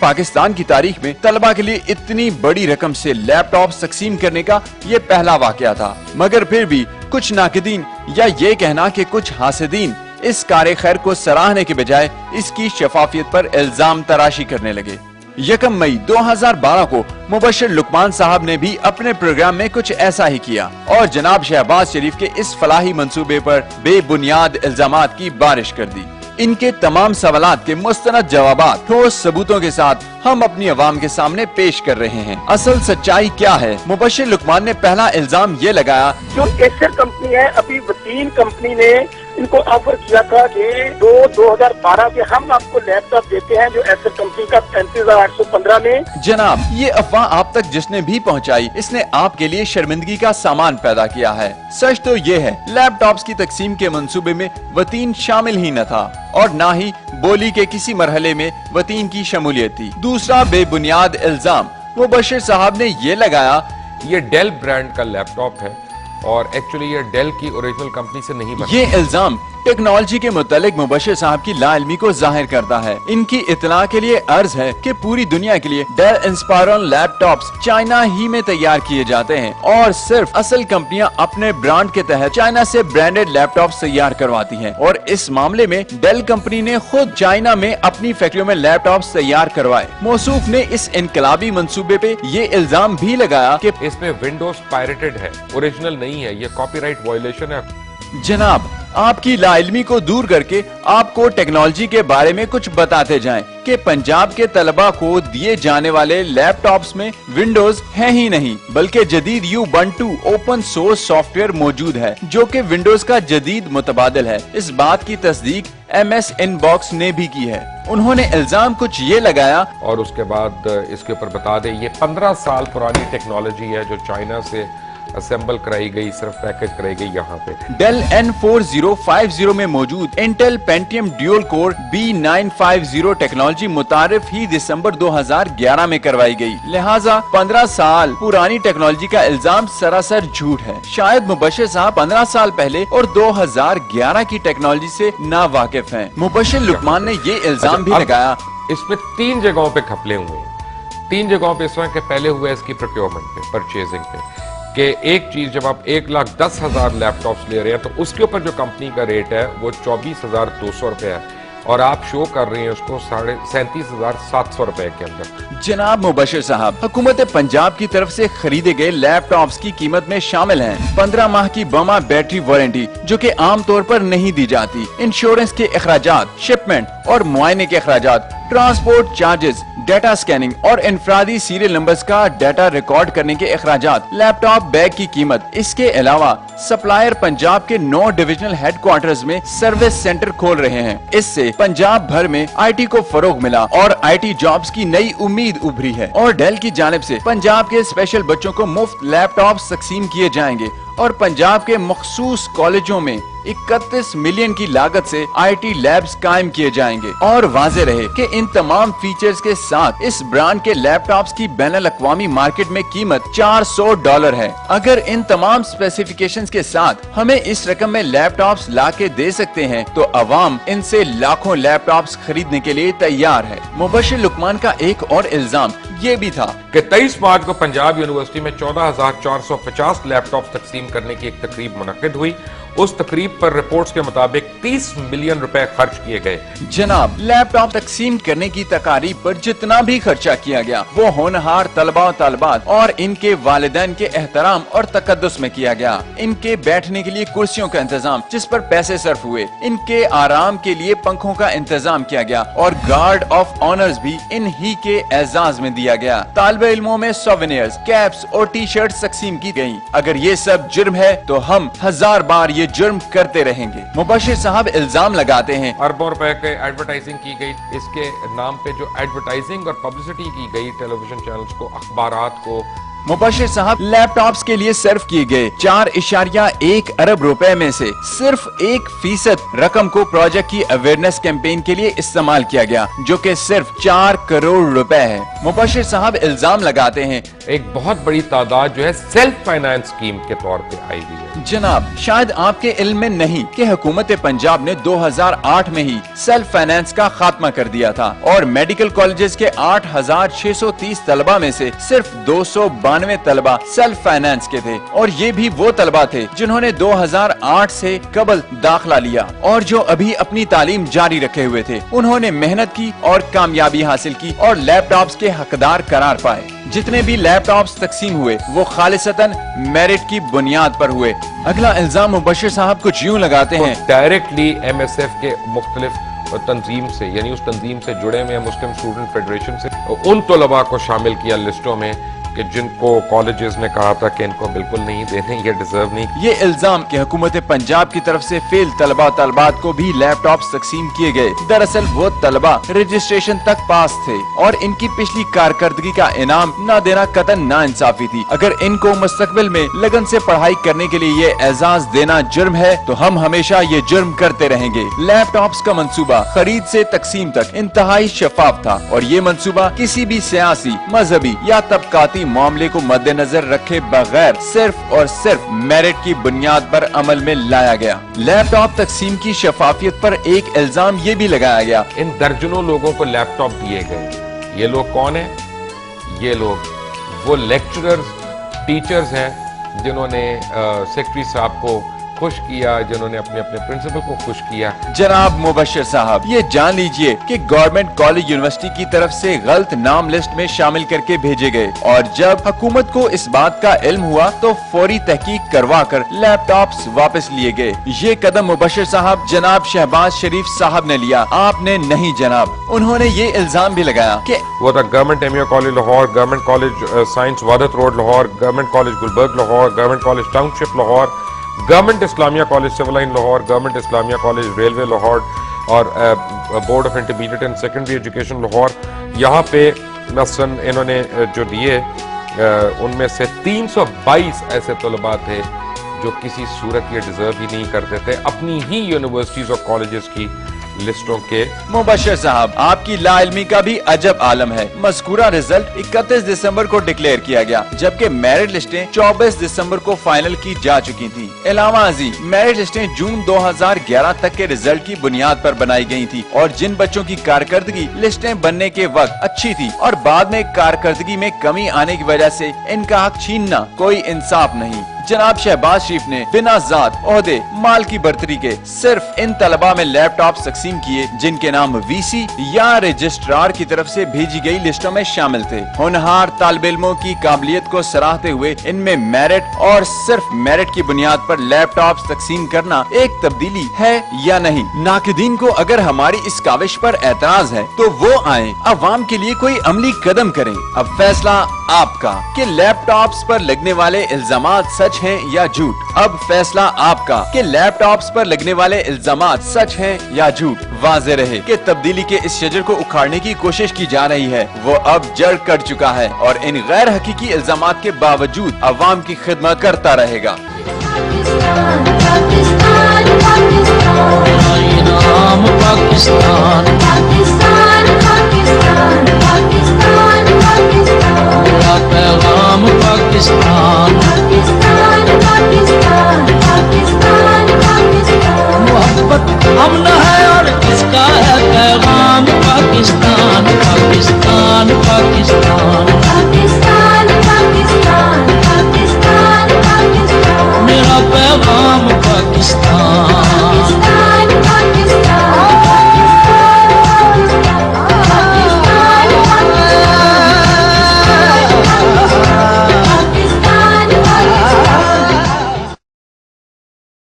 पाकिस्तान की तारीख में तलबा के लिए इतनी बड़ी रकम से लैपटॉप तकसीम करने का ये पहला वाकया था। मगर फिर भी कुछ नाकिदीन या ये कहना कि कुछ हासिदीन इस कार्य खैर को सराहने के बजाय इसकी शफाफियत पर इल्जाम तराशी करने लगे। 1 मई 2012 को मुबश्शिर लुकमान साहब ने भी अपने प्रोग्राम में कुछ ऐसा ही किया और जनाब शहबाज शरीफ के इस फलाही मंसूबे पर बेबुनियाद इल्जामात की बारिश कर दी। इनके तमाम सवालात के मुस्तनद जवाबात ठोस सबूतों के साथ हम अपनी अवाम के सामने पेश कर रहे हैं। असल सच्चाई क्या है? मुबश्शिर लुकमान ने पहला इल्जाम ये लगाया, जो एसर कंपनी है, अभी वतीन कंपनी ने इनको ऑफर किया था कि 2012 के हम आपको लैपटॉप देते हैं जो एसर कंपनी का 35,815 में। जनाब, ये अफवाह आप तक जिसने भी पहुंचाई, इसने आपके लिए शर्मिंदगी का सामान पैदा किया है। सच तो ये है, लैपटॉप्स की तकसीम के मंसूबे में वतीन शामिल ही न था और न ही बोली के किसी मरहले में वतीन की शमूलियत थी। दूसरा बेबुनियाद इल्जाम मुबश्शिर साहब ने ये लगाया, ये डेल ब्रांड का लैपटॉप है और एक्चुअली ये डेल की ओरिजिनल कंपनी से नहीं बना। ये इल्जाम टेक्नोलॉजी के मुतालिक मुबश्शिर साहब की लाइल्मी को जाहिर करता है। इनकी इत्तला के लिए अर्ज है कि पूरी दुनिया के लिए डेल इंस्पायरन लैपटॉप्स चाइना ही में तैयार किए जाते हैं और सिर्फ असल कंपनियां अपने ब्रांड के तहत चाइना से ब्रांडेड लैपटॉप्स तैयार करवाती हैं और इस मामले में डेल कंपनी ने खुद चाइना में अपनी फैक्ट्रियों में लैपटॉप्स तैयार करवाए। मौसूफ ने इस इनकलाबी मंसूबे पे ये इल्जाम भी लगाया कि इसमें विंडोज पायरेटेड है, ओरिजिनल नहीं है, ये कॉपीराइट वायलेशन है। जनाब, आपकी लाइल्मी को दूर करके आपको टेक्नोलॉजी के बारे में कुछ बताते जाएं कि पंजाब के तलबा को दिए जाने वाले लैपटॉप्स में विंडोज है ही नहीं बल्कि जदीद Ubuntu ओपन सोर्स सॉफ्टवेयर मौजूद है जो कि विंडोज का जदीद मुतबादिल है। इस बात की तस्दीक MS इनबॉक्स ने भी की है। उन्होंने इल्जाम कुछ ये लगाया और उसके बाद इसके ऊपर बता दें, ये 15 साल पुरानी टेक्नोलॉजी है जो चाइना से असेंबल कराई गई, सिर्फ पैकेज कराई गई यहाँ पे। डेल N4050 में मौजूद Intel Pentium dual core B950 technology मुतारिफ ही दिसंबर 2011 में करवाई गई। लिहाजा 15 साल पुरानी टेक्नोलॉजी का इल्जाम सरासर झूठ है। शायद मुबश्शिर साहब 15 साल पहले और 2011 की टेक्नोलॉजी से ना वाकिफ हैं। मुबश्शिर लुकमान ने ये इल्जाम भी लगाया, इसमें 3 जगहों पे घपले हुए हैं। 3 जगहों पे इस वक्त के पहले हुए इसकी प्रोक्योरमेंट पे, परचेजिंग पे, कि एक चीज जब आप 1,10,000 लैपटॉप्स ले रहे हैं तो उसके ऊपर जो कंपनी का रेट है वो 24,200 रुपए है और आप शो कर रहे हैं उसको 37,700 रुपए के अंदर। जनाब मुबश्शिर साहब, हुकूमत पंजाब की तरफ से खरीदे गए लैपटॉप्स की कीमत में शामिल हैं 15 माह की बमा बैटरी वारंटी जो कि आम तौर पर नहीं दी जाती, इंश्योरेंस के अखराजात, शिपमेंट और मुआयने के अखराजात, ट्रांसपोर्ट चार्जेस, डाटा स्कैनिंग और इंफरादी सीरियल नंबर्स का डाटा रिकॉर्ड करने के अखराजात, लैपटॉप बैग की कीमत। इसके अलावा सप्लायर पंजाब के 9 डिविजनल हेडक्वार्टर्स में सर्विस सेंटर खोल रहे हैं। इससे पंजाब भर में IT को फरोग मिला और IT जॉब्स की नई उम्मीद उभरी है और डेल की जानिब से पंजाब के स्पेशल बच्चों को मुफ्त लैपटॉप तकसीम किए जाएंगे और पंजाब के मखसूस कॉलेजों में 31 मिलियन की लागत से IT लैब्स कायम किए जाएंगे। और वाज़े रहे कि इन तमाम फीचर्स के साथ इस ब्रांड के लैपटॉप्स की बैनुल अक़वामी मार्केट में कीमत $400 है। अगर इन तमाम स्पेसिफिकेशंस के साथ हमें इस रकम में लैपटॉप्स ला के दे सकते हैं तो अवाम इनसे लाखों लैपटॉप्स खरीदने के लिए तैयार है। मुबश्शिर लुकमान का एक और इल्जाम ये भी था कि 23 मार्च को पंजाब यूनिवर्सिटी में 14,450 लैपटॉप तकसीम करने की एक तकरीब मुनक्किद हुई। उस तकरीब पर रिपोर्ट्स के मुताबिक 30 मिलियन रुपए खर्च किए गए। जनाब, लैपटॉप तकसीम करने की तकारीब पर जितना भी खर्चा किया गया वो होनहार तलबा तलबात और इनके वालिदैन के एहतराम और तकद्दुस में किया गया। इनके बैठने के लिए कुर्सियों का इंतजाम जिस पर पैसे सर्फ हुए, इनके आराम के लिए पंखों का इंतजाम किया गया और गार्ड ऑफ ऑनर्स भी इन ही के एजाज में दिया गया। तालिबे इल्मों में सोवेनियर्स, कैप्स और टी-शर्ट्स तकसीम की गयी। अगर ये सब जुर्म है तो हम 1000 बार ये जुर्म करते रहेंगे। मुबश्शिर साहब इल्जाम लगाते हैं अरबों रुपए के एडवर्टाइजिंग की गई, इसके नाम पे जो एडवर्टाइजिंग और पब्लिसिटी की गई टेलीविजन चैनल्स को, अखबारात को। मुबश्शिर साहब, लैपटॉप्स के लिए सर्फ किए गए 4.1 अरब रुपए में से सिर्फ 1% रकम को प्रोजेक्ट की अवेयरनेस कैंपेन के लिए इस्तेमाल किया गया जो कि सिर्फ 4 करोड़ रुपए है। मुबश्शिर साहब इल्जाम लगाते हैं एक बहुत बड़ी तादाद जो है सेल्फ फाइनेंस स्कीम के तौर पे आई हुई है। जनाब, शायद आपके इल्म में नहीं कि हुकूमत पंजाब ने 2008 में ही सेल्फ फाइनेंस का खात्मा कर दिया था और मेडिकल कॉलेजेस के 8,630 तलबा में से सिर्फ 292 तलबा सेल्फ फाइनेंस के थे और ये भी वो तलबा थे जिन्होंने 2008 से कबल दाखिला लिया और जो अभी अपनी तालीम जारी रखे हुए थे। उन्होंने मेहनत की और कामयाबी हासिल की और लैपटॉप्स के हकदार करार पाए। जितने भी लैपटॉप्स तकसीम हुए वो खालिसतन मेरिट की बुनियाद पर हुए। अगला इल्जाम मुबश्शिर साहब कुछ यूं लगाते हैं, डायरेक्टली MSF के मुख्तलिफ तंजीम से, यानी उस तंजीम से जुड़े हुए मुस्लिम स्टूडेंट फेडरेशन से उन तलबा को शामिल किया लिस्टों में कि जिनको कॉलेजेस ने कहा था कि इनको बिल्कुल नहीं देने, ये डिजर्व नहीं। ये इल्जाम कि हुकूमत पंजाब की तरफ से फेल तलबा तलबात को भी लैपटॉप्स तकसीम किए गए। दरअसल वो तलबा रजिस्ट्रेशन तक पास थे और इनकी पिछली कारकर्दगी का इनाम न देना कतन नाइंसाफी थी। अगर इनको मुस्तकबिल में लगन से पढ़ाई करने के लिए ये एजाज देना जुर्म है तो हम हमेशा ये जुर्म करते रहेंगे। लैपटॉप्स का मंसूबा खरीद से तकसीम तक इंतहाई शफाफ था और ये मंसूबा किसी भी सियासी, मजहबी या तबकाती मामले को मद्देनजर रखे बगैर सिर्फ और सिर्फ मेरिट की बुनियाद पर अमल में लाया गया। लैपटॉप तकसीम की शफाफियत पर एक इल्जाम ये भी लगाया गया, इन दर्जनों लोगों को लैपटॉप दिए गए। ये लोग कौन है? ये लोग वो लेक्चरर्स, टीचर्स हैं जिन्होंने सेक्रेटरी साहब को खुश किया, जिन्होंने अपने अपने प्रिंसिपल को खुश किया। जनाब मुबश्शिर साहब, ये जान लीजिए कि गवर्नमेंट कॉलेज यूनिवर्सिटी की तरफ से गलत नाम लिस्ट में शामिल करके भेजे गए और जब हुकूमत को इस बात का इल्म हुआ तो फौरी तहकीक करवा कर लैपटॉप्स वापस लिए गए। ये कदम मुबश्शिर साहब जनाब शहबाज शरीफ साहब ने लिया, आपने नहीं जनाब। उन्होंने ये इल्जाम भी लगाया कि वो था government MU college Lahore, government college science Wahdat road Lahore, government college Gulberg Lahore, government college township Lahore, government Islamia college civil line Lahore, government Islamia college railway Lahore और board of intermediate and secondary education Lahore. यहाँ पे मसलन इन्होंने जो दिए उनमें से 322 ऐसे तलबा थे जो किसी सूरत ये डिजर्व ही नहीं करते थे अपनी ही यूनिवर्सिटीज और कॉलेजेस की लिस्टों के। मुबश्शिर साहब, आपकी लाइल्मी का भी अजब आलम है। मज़कूरा रिजल्ट 31 दिसंबर को डिक्लेयर किया गया जबकि मेरिट लिस्टें 24 दिसंबर को फाइनल की जा चुकी थी। अलावा अजी मेरिट लिस्टें जून 2011 तक के रिजल्ट की बुनियाद पर बनाई गई थी और जिन बच्चों की कारकर्दगी लिस्टें बनने के वक्त अच्छी थी और बाद में कारकर्दगी में कमी आने की वजह से इनका हक छीनना कोई इंसाफ नहीं। जनाब शहबाज शरीफ ने बिना जात, ओहदे, माल की बर्तरी के सिर्फ इन तलबा में लैपटॉप तकसीम किए जिनके नाम वीसी या रजिस्ट्रार की तरफ से भेजी गई लिस्टों में शामिल थे। होनहार तालिब इल्मों की काबिलियत को सराहते हुए इनमें मेरिट और सिर्फ मेरिट की बुनियाद पर लैपटॉप तकसीम करना एक तब्दीली है या नहीं? नाकिदीन को अगर हमारी इस काविश पर एतराज है तो वो आए, अवाम के लिए कोई अमली कदम करें। अब फैसला आपका कि लैपटॉप्स पर लगने वाले इल्जामात सच हैं या झूठ। अब फैसला आपका कि लैपटॉप्स पर लगने वाले इल्जामात सच हैं या झूठ। वाज़ेह रहे कि तब्दीली के इस शजर को उखाड़ने की कोशिश की जा रही है वो अब जड़ कर चुका है और इन गैर हकीकी इल्जामात के बावजूद अवाम की खिदमत करता रहेगा। पाकिस्तान, पाकिस्तान, पाकिस्तान।